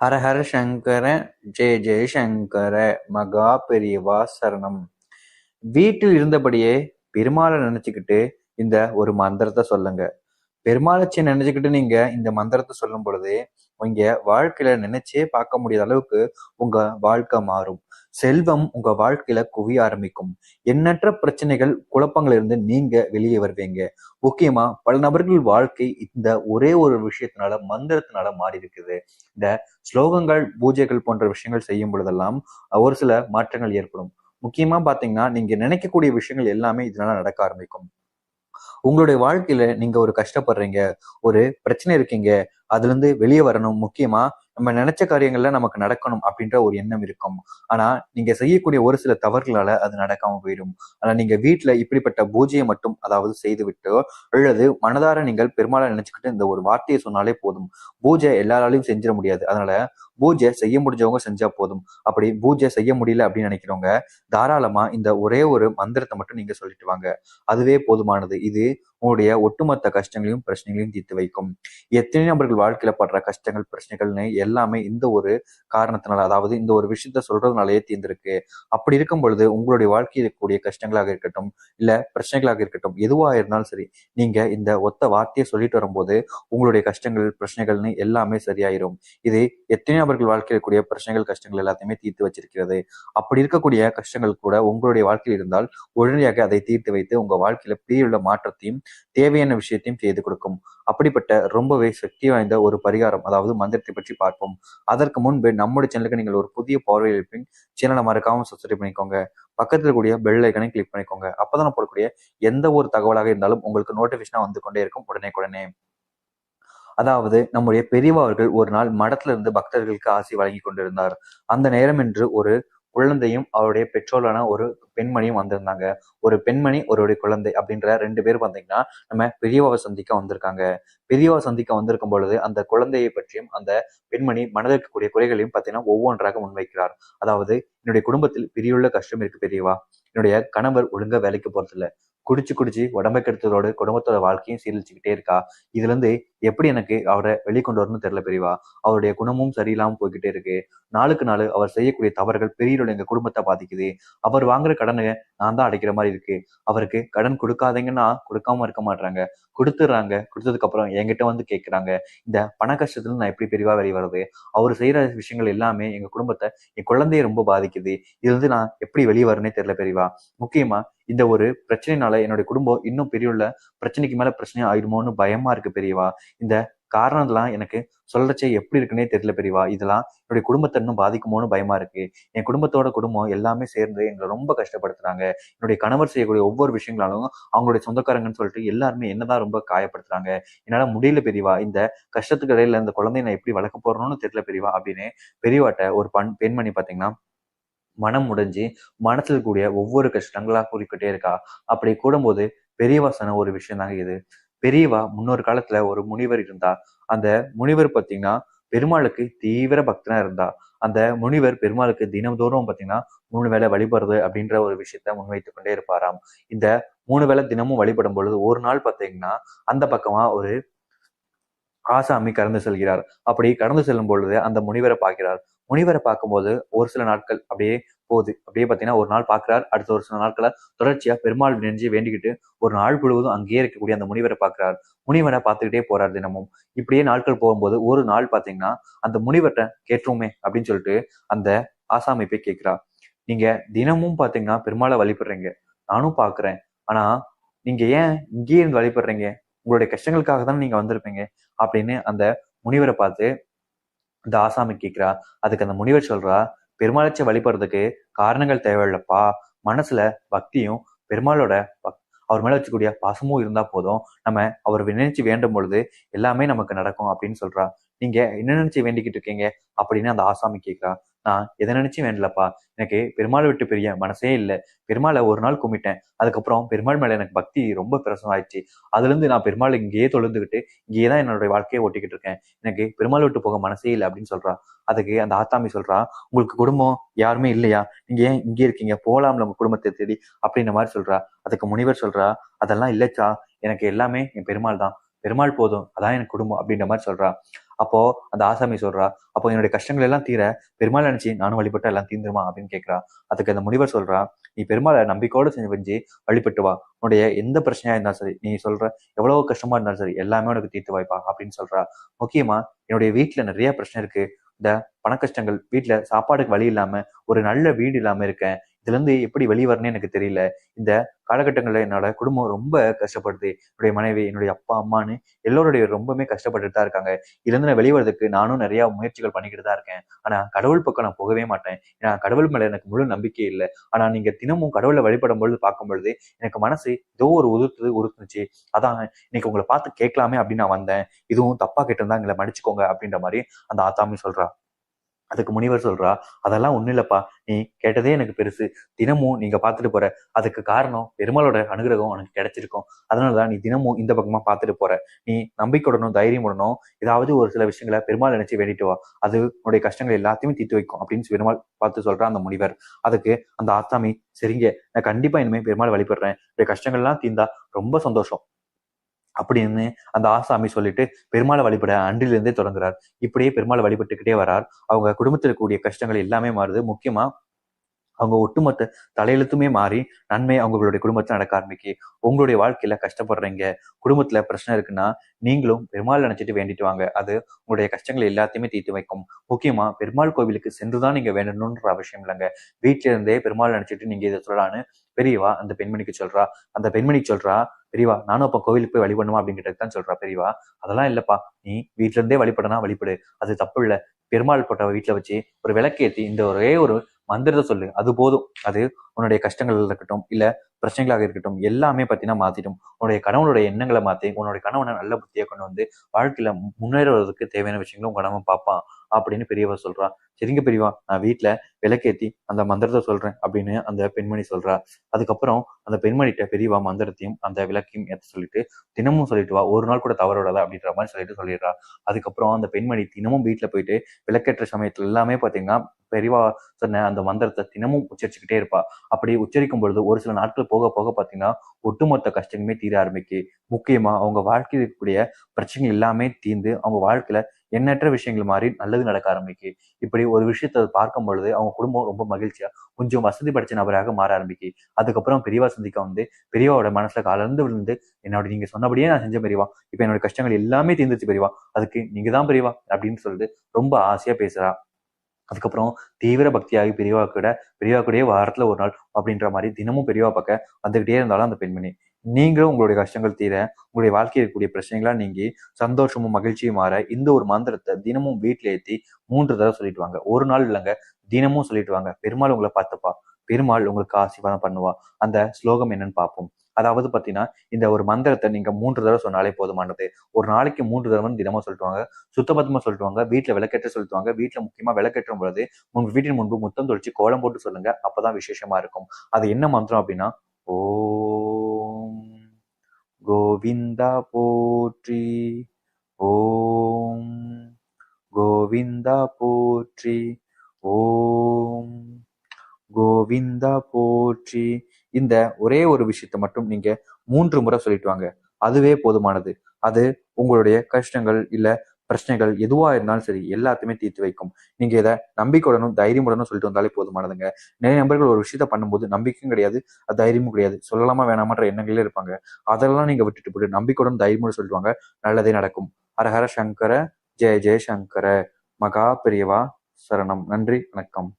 ஹர ஹர சங்கர, ஜெய ஜெய சங்கர, மகா பெரியவா சரணம். வீட்டில் இருந்தபடியே பெருமாளை நினைச்சுக்கிட்டு இந்த ஒரு மந்திரத்தை சொல்லுங்க. பெருமாளச்சி நினைச்சுக்கிட்டு நீங்க இந்த மந்திரத்தை சொல்லும் பொழுது உங்க வாழ்க்கையில நினைச்சே பார்க்க முடியாத அளவுக்கு உங்க வாழ்க்கை மாறும். செல்வம் உங்க வாழ்க்கையில குவிய ஆரம்பிக்கும். எண்ணற்ற பிரச்சனைகள், குழப்பங்கள் இருந்து நீங்க வெளியே வருவீங்க. முக்கியமா பல நபர்கள் வாழ்க்கை இந்த ஒரே ஒரு விஷயத்தினால, மந்திரத்தினால மாறி இருக்குது. இந்த ஸ்லோகங்கள், பூஜைகள் போன்ற விஷயங்கள் செய்யும் பொழுதெல்லாம் ஒரு சில மாற்றங்கள் ஏற்படும். முக்கியமா பாத்தீங்கன்னா, நீங்க நினைக்கக்கூடிய விஷயங்கள் எல்லாமே இதனால நடக்க ஆரம்பிக்கும். உங்களுடைய வாழ்க்கையில நீங்க ஒரு கஷ்டப்படுறீங்க, ஒரு பிரச்சனை இருக்கீங்க, அதுல இருந்து வெளியே வரணும். முக்கியமா நம்ம நினைச்ச காரியங்கள்ல நமக்கு நடக்கணும் அப்படின்ற ஒரு எண்ணம் இருக்கும். ஆனா நீங்க செய்யக்கூடிய ஒரு சில தவறுகளால அது நடக்காம போயிடும். ஆனா நீங்க வீட்டுல இப்படிப்பட்ட பூஜையை மட்டும் அதாவது செய்துவிட்டோ அல்லது மனதார நீங்கள் பெருமாளை நினைச்சுக்கிட்டு இந்த ஒரு வார்த்தையை சொன்னாலே போதும். பூஜை எல்லாராலையும் செஞ்சிட முடியாது. அதனால பூஜை செய்ய முடிஞ்சவங்க செஞ்சா போதும். அப்படி பூஜை செய்ய முடியல அப்படின்னு நினைக்கிறவங்க தாராளமா இந்த ஒரே ஒரு மந்திரத்தை மட்டும் நீங்க சொல்லிட்டு வாங்க. அதுவே போதுமானது. இது உங்களுடைய ஒட்டுமொத்த கஷ்டங்களையும் பிரச்சனைகளையும் தீர்த்து வைக்கும். எத்தனை நபர்கள் வாழ்க்கையில படுற கஷ்டங்கள், பிரச்சனைகள்னு எல்லாமே இந்த ஒரு காரணத்தினால, அதாவது இந்த ஒரு விஷயத்த சொல்றதுனாலயே தீர்ந்திருக்கு. அப்படி இருக்கும் பொழுது உங்களுடைய வாழ்க்கையில் இருக்கக்கூடிய கஷ்டங்களாக இருக்கட்டும், இல்ல பிரச்சனைகளாக இருக்கட்டும், எதுவா இருந்தாலும் சரி, நீங்க இந்த ஒத்த வார்த்தையை சொல்லிட்டு வரும்போது உங்களுடைய கஷ்டங்கள், பிரச்சனைகள்னு எல்லாமே சரியாயிரும். இது எத்தனை நபர்கள் வாழ்க்கையில் இருக்கக்கூடிய பிரச்சனைகள், கஷ்டங்கள் எல்லாத்தையுமே தீர்த்து வச்சிருக்கிறது. அப்படி இருக்கக்கூடிய கஷ்டங்கள் கூட உங்களுடைய வாழ்க்கையில் இருந்தால் உடனடியாக அதை தீர்த்து வைத்து உங்க வாழ்க்கையில பெரிய மாற்றத்தையும் தேவையான விஷயத்தையும் செய்து கொடுக்கும். அப்படிப்பட்ட ரொம்பவே சக்தி வாய்ந்த ஒரு பரிகாரம், அதாவது மந்திரத்தை பற்றி பார்ப்போம். அதற்கு முன்பு நம்முடைய சேனலுக்கு நீங்கள் ஒரு புதிய பார்வையில் இருப்பின் சேனலை மறக்காம சப்ஸ்கிரைப் பண்ணிக்கோங்க. பக்கத்தில் கூடிய பெல் ஐக்கனை கிளிக் பண்ணிக்கோங்க. அப்பதான் நான் போடக்கூடிய எந்த ஒரு தகவலாக இருந்தாலும் உங்களுக்கு நோட்டிபிகேஷனா வந்து கொண்டே இருக்கும் உடனே. அதாவது நம்முடைய பெரியவா அவர்கள் ஒரு நாள் மடத்துல இருந்து பக்தர்களுக்கு ஆசி வழங்கி கொண்டிருந்தார். அந்த நேரம் என்று ஒரு குழந்தையும் அவருடைய பெற்றோரான ஒரு பெண்மணியும் வந்திருந்தாங்க. ஒரு பெண்மணி, ஒருவருடைய குழந்தை அப்படின்ற 2 பேர் பாத்தீங்கன்னா நம்ம பெரியவாவை சந்திக்க வந்திருக்காங்க. பெரியவா சந்திக்க வந்திருக்கும் பொழுது அந்த குழந்தையை பற்றியும் அந்த பெண்மணி மனதில் இருக்கக்கூடிய குறைகளையும் பார்த்தீங்கன்னா ஒவ்வொன்றாக முன்வைக்கிறார். அதாவது, என்னுடைய குடும்பத்தில் பெரியுள்ள கஷ்டம் இருக்கு பெரியவா. என்னுடைய கணவர் ஒழுங்கா வேலைக்கு போறதில்ல. குடிச்சு குடிச்சு உடம்பை கெடுத்ததோடு குடும்பத்தோட வாழ்க்கையும் சீரழிச்சுக்கிட்டே இருக்கா. இதுல இருந்து எப்படி எனக்கு அவரை வெளிக்கொண்டு வரணும்னு தெரியல பெரியவா. அவருடைய குணமும் சரியில்லாம போய்கிட்டே இருக்கு. நாளுக்கு நாள் அவர் செய்யக்கூடிய தவறுகள் பெரிய எங்க குடும்பத்தை பாதிக்குது. அவர் வாங்குற கடனை நான் தான் அடைக்கிற மாதிரி இருக்கு. அவருக்கு கடன் கொடுக்காதீங்கன்னா கொடுக்காம இருக்க மாட்டாங்க. கொடுத்துடுறாங்க. கொடுத்ததுக்கு அப்புறம் என்கிட்ட வந்து கேட்கிறாங்க. இந்த பண கஷ்டத்துல நான் எப்படி பெரியவா வெளியே வர்றது? அவர் செய்யற விஷயங்கள் எல்லாமே எங்க குடும்பத்தை, என் குழந்தைய ரொம்ப பாதிக்குது. இதுல இருந்து நான் எப்படி வெளியே வரேனே தெரியல பெரியவா. முக்கியமா இந்த ஒரு பிரச்சனைனால என்னுடைய குடும்பம் இன்னும் பெரிய பிரச்சனைக்கு மேல பிரச்சனை ஆயிடுமோன்னு பயமா இருக்கு பெரியவா. இந்த காரணம்லாம் எனக்கு சொல்றச்சே எப்படி இருக்குன்னே தெரியல பெரியவா. இதெல்லாம் என்னுடைய குடும்பத்தை இன்னும் பாதிக்குமோன்னு பயமா இருக்கு. என் குடும்பத்தோட குடும்பம் எல்லாமே சேர்ந்து எங்களை ரொம்ப கஷ்டப்படுத்துறாங்க. என்னுடைய கணவர் செய்யக்கூடிய ஒவ்வொரு விஷயங்களாலும் அவங்களுடைய சொந்தக்காரங்கன்னு சொல்லிட்டு எல்லாருமே என்னதான் ரொம்ப காயப்படுத்துறாங்க. என்னால முடியல பெரியவா. இந்த கஷ்டத்துக்கு இடையில இந்த குழந்தைய நான் எப்படி வளர்க்க போறேன்னு தெரியல பெரியவா அப்படின்னு பெரியவாட்ட ஒரு பெண்மணி பாத்தீங்கன்னா மனம் உடைஞ்சு மனசுல கூடிய ஒவ்வொரு கஷ்டங்களா கூறிக்கிட்டே இருக்கா. அப்படி கூடும்போது பெரியவா சொன்ன ஒரு விஷயம் தாங்க இது. பெரியவா முன்னொரு காலத்துல ஒரு முனிவர் இருந்தா. அந்த முனிவர் பாத்தீங்கன்னா பெருமாளுக்கு தீவிர பக்தனா இருந்தா. அந்த முனிவர் பெருமாளுக்கு தினம்தோறும் பாத்தீங்கன்னா 3 வேளை வழிபடுறது அப்படின்ற ஒரு விஷயத்த முன்வைத்துக் கொண்டே இருப்பாராம். இந்த 3 வேளை தினமும் வழிபடும் பொழுது ஒரு நாள் பாத்தீங்கன்னா அந்த பக்கமா ஒரு ஆசாமி கடந்து செல்கிறார். அப்படி கடந்து செல்லும் பொழுது அந்த முனிவரை பார்க்கிறார். முனிவரை பார்க்கும்போது ஒரு சில நாட்கள் அப்படியே போகுது. அப்படியே பார்த்தீங்கன்னா ஒரு நாள் பார்க்கிறார். அடுத்த ஒரு சில நாட்கள தொடர்ச்சியா பெருமாள் நெஞ்சு வேண்டிக்கிட்டு ஒரு நாள் முழுவதும் அங்கேயே இருக்கக்கூடிய அந்த முனிவரை பார்க்கிறார். முனிவரை பார்த்துக்கிட்டே போறார் தினமும். இப்படியே நாட்கள் போகும்போது ஒரு நாள் பார்த்தீங்கன்னா அந்த முனிவர்கிட்ட கேட்டுருமே அப்படின்னு சொல்லிட்டு அந்த ஆசாமி போய் கேட்கிறா. நீங்க தினமும் பார்த்தீங்கன்னா பெருமாளை வழிபடுறீங்க. நானும் பார்க்கிறேன். ஆனா நீங்க ஏன் இங்கேயே இருந்து வழிபடுறீங்க? உங்களுடைய கஷ்டங்களுக்காக தானே நீங்க வந்திருப்பீங்க அப்படின்னு அந்த முனிவரை பார்த்து இந்த ஆசாமி கேட்கிறா. அதுக்கு அந்த முனிவர் சொல்றா, பெருமாளை வழிபடுறதுக்கு காரணங்கள் தேவையில்லப்பா. மனசுல பக்தியும் பெருமாளோட அவர் மேல வச்சுக்கூடிய பாசமும் இருந்தா போதும். நம்ம அவர் நினைச்சு வேண்டும் பொழுது எல்லாமே நமக்கு நடக்கும் அப்படின்னு சொல்றா. நீங்க என்ன நினைச்சு வேண்டிக்கிட்டு இருக்கீங்க அப்படின்னு அந்த ஆசாமி கேட்கிறா. நான் எதை நினைச்சு வேண்டலப்பா. எனக்கு பெருமாளை விட்டு பெரிய மனசே இல்லை. பெருமாளை ஒரு நாள் கும்பிட்டேன். அதுக்கப்புறம் பெருமாள் மேல எனக்கு பக்தி ரொம்ப பிரசனம் ஆயிடுச்சு. அதுல இருந்து நான் பெருமாள் இங்கேயே தொழுந்துகிட்டு இங்கேயே தான் என்னோட வாழ்க்கையை ஓட்டிக்கிட்டு இருக்கேன். எனக்கு பெருமாள் விட்டு போக மனசே இல்லை அப்படின்னு சொல்றா. அதுக்கு அந்த ஆத்தாமி சொல்றா, உங்களுக்கு குடும்பம் யாருமே இல்லையா? நீங்க ஏன் இங்கே இருக்கீங்க? போலாம்ல உங்க குடும்பத்தை தேடி அப்படின்ற மாதிரி சொல்றா. அதுக்கு முனிவர் சொல்றா, அதெல்லாம் இல்லச்சா, எனக்கு எல்லாமே என் பெருமாள் தான். பெருமாள் போதும், அதான் எனக்கு குடும்பம் அப்படின்ற மாதிரி சொல்றா. அப்போ அந்த ஆசாமி சொல்றா, அப்போ என்னுடைய கஷ்டங்கள் எல்லாம் தீர பெருமாள் நினைச்சு நானும் வழிபட்டா எல்லாம் தீந்துருமா அப்படின்னு கேட்கிறா. அதுக்கு அந்த முனிவர் சொல்றா, நீ பெருமாளை நம்பிக்கையோடு செஞ்சு வழிபட்டு வா, உன்னுடைய எந்த பிரச்சனையா இருந்தாலும் சரி, நீ சொல்ற எவ்வளவு கஷ்டமா இருந்தாலும் சரி, எல்லாமே உனக்கு தீர்த்து வாய்ப்பா அப்படின்னு சொல்றா. முக்கியமா என்னுடைய வீட்டுல நிறைய பிரச்சனை இருக்கு, இந்த பண கஷ்டங்கள், வீட்டுல சாப்பாடுக்கு வழி இல்லாம, ஒரு நல்ல வீடு இல்லாம இருக்கேன், இதுல இருந்து எப்படி வெளியே வரணும்னு எனக்கு தெரியல, இந்த காலகட்டங்கள்ல என்னோட குடும்பம் ரொம்ப கஷ்டப்படுது, என்னுடைய மனைவி, என்னுடைய அப்பா அம்மான்னு எல்லோருடைய ரொம்பவுமே கஷ்டப்பட்டுட்டு தான் இருக்காங்க, இதுல இருந்து நான் வெளிவரதுக்கு நானும் நிறைய முயற்சிகள் பண்ணிக்கிட்டு தான் இருக்கேன், ஆனா கடவுள் பக்கம் நான் போகவே மாட்டேன், ஏன்னா கடவுள் மேல எனக்கு முழு நம்பிக்கை இல்லை, ஆனா நீங்க தினமும் கடவுளை வழிபடும் பொழுது பார்க்கும் பொழுது எனக்கு மனசு ஏதோ ஒரு உறுத்துச்சு, அதான் இன்னைக்கு உங்களை பார்த்து கேட்கலாமே அப்படின்னு நான் வந்தேன், இதுவும் தப்பா கேட்டிருந்தா எங்களை மன்னிச்சுக்கோங்க அப்படின்ற மாதிரி அந்த ஆத்தாமி சொல்றா. அதுக்கு முனிவர் சொல்றா, அதெல்லாம் ஒண்ணும் இல்லப்பா, நீ கேட்டதே எனக்கு பெருசு, தினமும் நீங்க பார்த்துட்டு போற, அதுக்கு காரணம் பெருமாளோட அனுகிரகம் உனக்கு கிடைச்சிருக்கும், அதனாலதான் நீ தினமும் இந்த பக்கமா பார்த்துட்டு போற, நீ நம்பிக்கையுடனும் தைரியமுடனும் ஏதாவது ஒரு சில விஷயங்களை பெருமாள் நினைச்சு வேண்டிட்டு வா, அது உன்னுடைய கஷ்டங்கள் எல்லாத்தையுமே தீர்த்து வைக்கும் அப்படின்னு பெருமாள் பார்த்து சொல்றான் அந்த முனிவர். அதுக்கு அந்த ஆசாமி, சரிங்க, நான் கண்டிப்பா இனிமே பெருமாள் வழிபடுறேன், என்னுடைய கஷ்டங்கள்லாம் தீர்ந்தா ரொம்ப சந்தோஷம் அப்படின்னு அந்த ஆசாமி சொல்லிட்டு பெருமாளை வழிபட அன்றிலிருந்தே தொடங்குறார். இப்படியே பெருமாளை வழிபட்டுக்கிட்டே வரார். அவங்க குடும்பத்தில் இருக்கக்கூடிய கஷ்டங்கள் எல்லாமே மாறுது. முக்கியமா அவங்க ஒட்டுமொத்த தலையெழுத்துமே மாறி நன்மை அவங்களுடைய குடும்பத்துல நடக்க ஆரம்பிக்கு. உங்களுடைய வாழ்க்கையில கஷ்டப்படுறீங்க, குடும்பத்துல பிரச்சனை இருக்குன்னா நீங்களும் பெருமாள் நினைச்சிட்டு வேண்டிட்டு வாங்க, அது உங்களுடைய கஷ்டங்கள் எல்லாத்தையுமே தீர்த்து வைக்கும். முக்கியமா பெருமாள் கோவிலுக்கு சென்றுதான் நீங்க வேண்டணும்ன்ற அவசியம் இல்லைங்க, வீட்டுல இருந்தே பெருமாள் நினைச்சிட்டு நீங்க இதை சொல்லலான்னு பெரியவா அந்த பெண்மணிக்கு சொல்றா. அந்த பெண்மணிக்கு சொல்றா, பெரியவா நானும் அப்ப கோவிலுக்கு போய் வழிபடணுமா அப்படிங்கிட்ட தான் சொல்றா பெரியவா. அதெல்லாம் இல்லப்பா, நீ வீட்டுல இருந்தே வழிபடனா வழிபடு, அது தப்பு இல்லை, பெருமாள் போட்ட வீட்டுல வச்சு ஒரு விளக்கேத்தி இந்த ஒரே ஒரு மந்திரத்தை சொல்லு, அது போதும், அது உன்னுடைய கஷ்டங்கள் இருக்கட்டும் இல்ல பிரச்சனைகளாக இருக்கட்டும் எல்லாமே பார்த்தீங்கன்னா மாத்திடும். உன்னுடைய கணவனுடைய எண்ணங்களை மாத்தி உன்னுடைய கணவனை நல்ல புத்தியை கொண்டு வந்து வாழ்க்கையில முன்னேறுவதற்கு தேவையான விஷயங்களும் உங்க கணவன் பார்ப்பான் அப்படின்னு பெரியவர் சொல்றா. சரிங்க பெரியவா, நான் வீட்டுல விளக்கேத்தி அந்த மந்திரத்தை சொல்றேன் அப்படின்னு அந்த பெண்மணி சொல்றா. அதுக்கப்புறம் அந்த பெண்மணிகிட்ட பெரியவா மந்திரத்தையும் அந்த விளக்கையும் ஏற்ற சொல்லிட்டு தினமும் சொல்லிட்டு வா, ஒரு நாள் கூட தவற விடாத அப்படின்ற மாதிரி சொல்லிடுறா. அதுக்கப்புறம் அந்த பெண்மணி தினமும் வீட்டுல போயிட்டு விளக்கேற்ற சமயத்துல எல்லாமே பாத்தீங்கன்னா பெரியவா சொன்ன அந்த மந்திரத்தை தினமும் உச்சரிச்சுக்கிட்டே இருப்பா. அப்படி உச்சரிக்கும் பொழுது ஒரு சில நாட்கள் போக போக பாத்தீங்கன்னா ஒட்டுமொத்த கஷ்டங்களுமே தீர ஆரம்பிக்கு. முக்கியமா அவங்க வாழ்க்கையில் இருக்கக்கூடிய பிரச்சனைகள் எல்லாமே தீர்ந்து அவங்க வாழ்க்கையில எண்ணற்ற விஷயங்கள் மாறி நல்லது நடக்க ஆரம்பிக்கு. இப்படி ஒரு விஷயத்த பார்க்கும் பொழுது அவங்க குடும்பம் ரொம்ப மகிழ்ச்சியா கொஞ்சம் வசதி படைச்ச நபராக மாற ஆரம்பிக்கு. அதுக்கப்புறம் பெரியவா சந்திக்க வந்து பெரியவாவோட மனசுல கலந்து விழுந்து, என்னோட நீங்க சொன்னபடியே நான் செஞ்ச பெரியவா, இப்ப என்னோட கஷ்டங்கள் எல்லாமே தீர்ந்துச்சு பெரியவா, அதுக்கு நீங்க தான் பெரியவா அப்படின்னு சொல்லிட்டு ரொம்ப ஆசையா பேசுறா. அதுக்கப்புறம் தீவிர பக்தியாகி பெரியவா கூடயே வாரத்துல ஒரு நாள் அப்படின்ற மாதிரி தினமும் பெரியவா பக்கம் வந்துகிட்டே இருந்தாலும் அந்த பெண்மணி. நீங்களும் உங்களுடைய கஷ்டங்கள் தீர, உங்களுடைய வாழ்க்கையில் இருக்கக்கூடிய பிரச்சனைகளா நீங்கி சந்தோஷமும் மகிழ்ச்சியும் மாற இந்த ஒரு மந்திரத்தை தினமும் வீட்டுல ஏத்தி 3 தடவை சொல்லிட்டு வாங்க. ஒரு நாள் இல்லைங்க, தினமும் சொல்லிட்டு வாங்க. பெருமாள் உங்களை பார்த்துப்பா, பெருமாள் உங்களுக்கு ஆசீர்வாதம் பண்ணுவா. அந்த ஸ்லோகம் என்னன்னு பார்ப்போம். அதாவது பாத்தீங்கன்னா, இந்த ஒரு மந்திரத்தை நீங்க 3 தடவை சொன்னாலே போதுமானது. ஒரு நாளைக்கு 3 தடவை தினமும் சொல்லிட்டு வாங்க. சுத்தபத்தமா சொல்லிட்டு வாங்க. வீட்டுல விளக்கேற்ற சொல்லிட்டு வாங்க. வீட்டுல முக்கியமா விளக்கேற்றும் பொழுது உங்க வீட்டின் முன்பு முத்தம் தொளிச்சு கோலம் போட்டு சொல்லுங்க, அப்பதான் விசேஷமா இருக்கும். அது என்ன மந்திரம் அப்படின்னா, ஓம் கோவிந்தா போற்றி, ஓம் கோவிந்தா போற்றி, ஓம் கோவிந்தா போற்றி. இந்த ஒரே ஒரு விஷயத்தை மட்டும் நீங்க 3 முறை சொல்லிட்டு வாங்க, அதுவே போதுமானது. அது உங்களுடைய கஷ்டங்கள் இல்ல பிரச்சனைகள் எதுவா இருந்தாலும் சரி எல்லாத்தையுமே தீர்த்து வைக்கும். நீங்க இதை நம்பிக்கையுடனும் தைரியமுடனும் சொல்லிட்டு வந்தாலே போதுமானதுங்க. நிறைய நபர்கள் ஒரு விஷயத்த பண்ணும்போது நம்பிக்கையும் கிடையாது, அது தைரியமும் கிடையாது, சொல்லலாமா வேணாமன்ற எண்ணங்களே இருப்பாங்க. அதெல்லாம் நீங்க விட்டுட்டு போட்டு நம்பிக்கையுடன் தைரியமுடன் சொல்லிட்டு வாங்க, நல்லதே நடக்கும். ஹரஹர சங்கர, ஜெய ஜெய சங்கர, மகா பெரியவா சரணம். நன்றி, வணக்கம்.